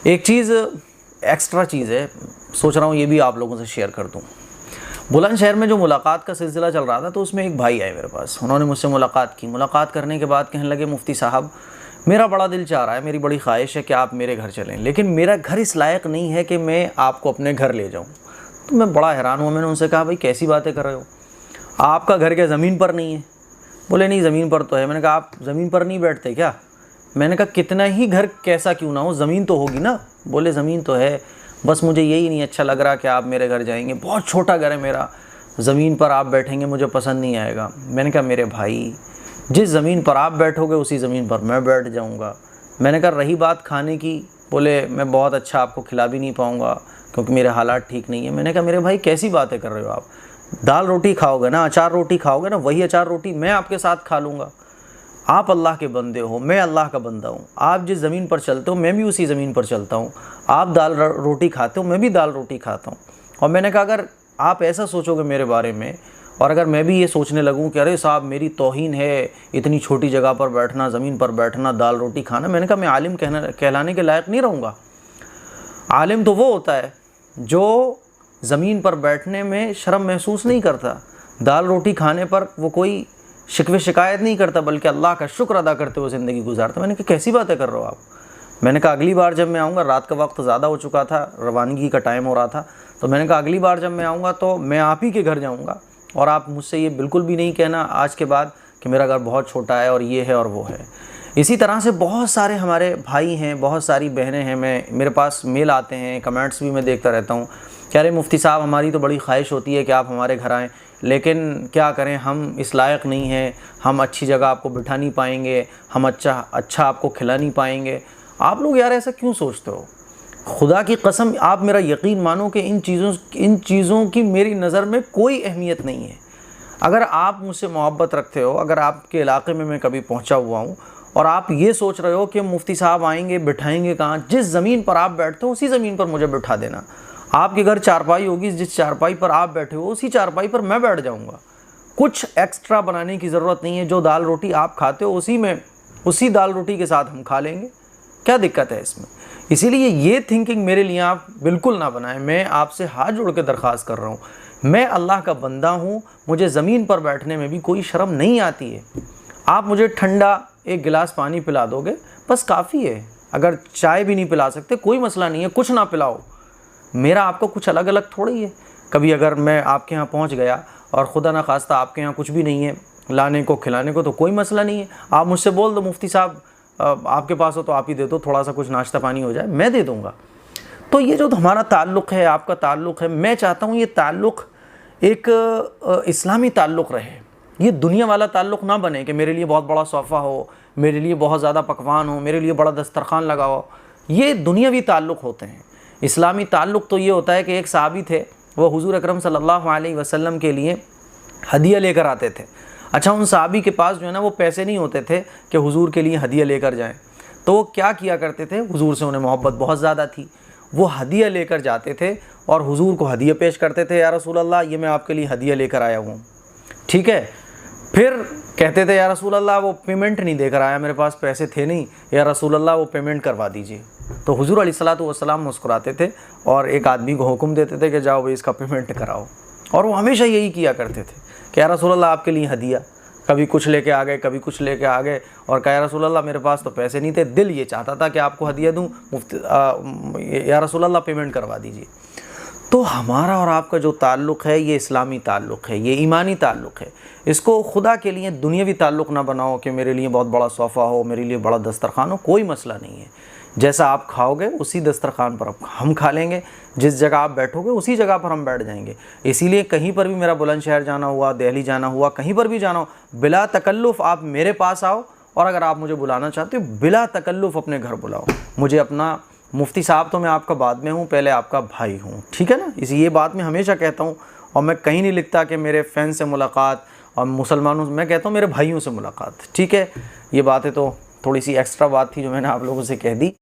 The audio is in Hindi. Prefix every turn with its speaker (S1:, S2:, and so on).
S1: एक चीज़ एक्स्ट्रा चीज़ है, सोच रहा हूँ ये भी आप लोगों से शेयर कर दूँ। बुलंदशहर में जो मुलाकात का सिलसिला चल रहा था, तो उसमें एक भाई आए मेरे पास। उन्होंने मुझसे मुलाकात की। मुलाकात करने के बाद कहने लगे, मुफ्ती साहब मेरा बड़ा दिल चाह रहा है, मेरी बड़ी ख्वाहिश है कि आप मेरे घर चलें, लेकिन मेरा घर इस लायक नहीं है कि मैं आपको अपने घर ले जाऊँ। तो मैं बड़ा हैरान हुआ। मैंने उनसे कहा, भाई कैसी बातें कर रहे हो, आपका घर क्या ज़मीन पर नहीं है? बोले नहीं, ज़मीन पर तो है। मैंने कहा, आप ज़मीन पर नहीं बैठते क्या? मैंने कहा, कितना ही घर कैसा क्यों ना हो, ज़मीन तो होगी ना। बोले ज़मीन तो है, बस मुझे यही नहीं अच्छा लग रहा कि आप मेरे घर जाएंगे, बहुत छोटा घर है मेरा, ज़मीन पर आप बैठेंगे मुझे पसंद नहीं आएगा। मैंने कहा, मेरे भाई जिस ज़मीन पर आप बैठोगे उसी ज़मीन पर मैं बैठ जाऊंगा। मैंने कहा, रही बात खाने की, बोले मैं बहुत अच्छा आपको खिला भी नहीं पाऊंगा क्योंकि मेरे हालात ठीक नहीं है। मैंने कहा, मेरे भाई कैसी बातें कर रहे हो आप? दाल रोटी खाओगे ना, अचार रोटी खाओगे ना, वही अचार रोटी मैं आपके साथ खा लूँगा। आप अल्लाह के बंदे हो, मैं अल्लाह का बंदा हूँ। आप जिस ज़मीन पर चलते हो मैं भी उसी ज़मीन पर चलता हूँ। आप दाल रोटी खाते हो, मैं भी दाल रोटी खाता हूँ। और मैंने कहा, अगर आप ऐसा सोचोगे मेरे बारे में, और अगर मैं भी ये सोचने लगूं कि अरे साहब मेरी तौहीन है इतनी छोटी जगह पर बैठना, ज़मीन पर बैठना, दाल रोटी खाना, मैंने कहा मैं आलिम कहलाने के लायक नहीं रहूँगा। आलिम तो वो होता है जो ज़मीन पर बैठने में शर्म महसूस नहीं करता, दाल रोटी खाने पर वो कोई शिकवे शिकायत नहीं करता, बल्कि अल्लाह का शुक्र अदा करते हुए ज़िंदगी गुजारता। मैंने कहा, कैसी बातें कर रहे हो आप? मैंने कहा, अगली बार जब मैं आऊँगा, रात का वक्त ज़्यादा हो चुका था, रवानगी का टाइम हो रहा था, तो मैंने कहा अगली बार जब मैं आऊँगा तो मैं आप ही के घर जाऊँगा, और आप मुझसे ये बिल्कुल भी नहीं कहना आज के बाद कि मेरा घर बहुत छोटा है और ये है और वो है। इसी तरह से बहुत सारे हमारे भाई हैं, बहुत सारी बहनें हैं, मेरे पास मेल आते हैं, कमेंट्स भी मैं देखता रहता हूँ कि अरे मुफ्ती साहब हमारी तो बड़ी ख्वाहिश होती है कि आप हमारे घर आएँ, लेकिन क्या करें, हम इस लायक नहीं हैं, हम अच्छी जगह आपको बिठा नहीं पाएंगे, हम अच्छा आपको खिला नहीं पाएंगे। आप लोग यार ऐसा क्यों सोचते हो? खुदा की कसम, आप मेरा यकीन मानो कि इन चीज़ों की मेरी नज़र में कोई अहमियत नहीं है। अगर आप मुझसे मोहब्बत रखते हो, अगर आपके इलाके में मैं कभी पहुंचा हुआ हूं और आप ये सोच रहे हो कि मुफ्ती साहब आएंगे, बिठाएंगे कहाँ, जिस ज़मीन पर आप बैठते हो उसी ज़मीन पर मुझे बिठा देना। आपके घर चारपाई होगी, जिस चारपाई पर आप बैठे हो उसी चारपाई पर मैं बैठ जाऊँगा। कुछ एक्स्ट्रा बनाने की ज़रूरत नहीं है। जो दाल रोटी आप खाते हो उसी दाल रोटी के साथ हम खा लेंगे, क्या दिक्कत है इसमें? इसीलिए ये थिंकिंग मेरे लिए आप बिल्कुल ना बनाएं। मैं आपसे हाथ जोड़ के दरख्वास्त कर रहा हूँ, मैं अल्लाह का बंदा हूँ, मुझे ज़मीन पर बैठने में भी कोई शर्म नहीं आती है। आप मुझे ठंडा एक गिलास पानी पिला दोगे बस काफ़ी है। अगर चाय भी नहीं पिला सकते कोई मसला नहीं है, कुछ ना पिलाओ, मेरा आपको कुछ अलग अलग थोड़ी है। कभी अगर मैं आपके यहाँ पहुँच गया और खुदा ना खास्ता आपके यहाँ कुछ भी नहीं है लाने को खिलाने को, तो कोई मसला नहीं है। आप मुझसे बोल दो, मुफ्ती साहब आपके पास हो तो आप ही दे दो, थोड़ा सा कुछ नाश्ता पानी हो जाए, मैं दे दूँगा। तो ये जो हमारा ताल्लुक़ है, आपका ताल्लुक़ है, मैं चाहता हूँ ये ताल्लुक़ एक इस्लामी ताल्लुक़ रहे। ये दुनिया वाला ताल्लुक़ ना बने कि मेरे लिए बहुत बड़ा सोफ़ा हो, मेरे लिए बहुत ज़्यादा पकवान हो, मेरे लिए बड़ा दस्तरखान लगा हो। ये दुनियावी ताल्लुक़ होते हैं। इस्लामी ताल्लुक़ तो ये होता है कि एक सहाबी थे, वो हुज़ूर अकरम सल्लल्लाहु अलैहि वसल्लम के लिए हदिया लेकर आते थे। अच्छा, उन सहाबी के पास जो है ना वो पैसे नहीं होते थे कि हुजूर के लिए हदिया लेकर जाएं, तो वो क्या किया करते थे, हुजूर से उन्हें मोहब्बत बहुत ज़्यादा थी, वो हदिया लेकर जाते थे और हुजूर को हदिया पेश करते थे, या रसूल अल्लाह ये मैं आपके लिए हदिया लेकर आया हूँ, ठीक है। फिर कहते थे, या रसूल अल्लाह वो पेमेंट नहीं देकर आया, मेरे पास पैसे थे नहीं, या रसूल अल्लाह वो पेमेंट करवा दीजिए। तो हुजूर अलैहिस्सलातु वस्सलाम मुस्कुराते थे और एक आदमी को हुक्म देते थे कि जाओ भाई इसका पेमेंट कराओ। और वो हमेशा यही किया करते थे कि या रसूल अल्लाह आपके लिए हदिया, कभी कुछ लेके आ गए, कभी कुछ लेके आ गए, और कहा या रसूल अल्लाह मेरे पास तो पैसे नहीं थे, दिल ये चाहता था कि आपको हदिया दूँ, या रसूल अल्लाह पेमेंट करवा दीजिए। तो हमारा और आपका जो ताल्लुक़ है ये इस्लामी ताल्लुक़ है, ये ईमानी ताल्लुक़ है। इसको खुदा के लिए दुनियावी ताल्लुक़ ना बनाओ कि मेरे लिए बहुत बड़ा सोफ़ा हो, मेरे लिए बड़ा दस्तरखान हो, कोई मसला नहीं है। जैसा आप खाओगे उसी दस्तरखान पर हम खा लेंगे, जिस जगह आप बैठोगे उसी जगह पर हम बैठ जाएंगे। इसीलिए कहीं पर भी मेरा बुलंदशहर जाना हुआ, दिल्ली जाना हुआ, कहीं पर भी जाना हो, बिला तकल्लुफ़ आप मेरे पास आओ, और अगर आप मुझे बुलाना चाहते हो बिला तकल्लुफ़ अपने घर बुलाओ मुझे। अपना मुफ्ती साहब तो मैं आपका बाद में हूँ, पहले आपका भाई हूँ, ठीक है ना। इसी ये बात मैं हमेशा कहता हूँ, और मैं कहीं नहीं लिखता कि मेरे फ़ैन से मुलाकात और मुसलमानों से, मैं कहता हूँ मेरे भाइयों से मुलाकात, ठीक है। ये बातें तो थोड़ी सी एक्स्ट्रा बात थी जो मैंने आप लोगों से कह दी।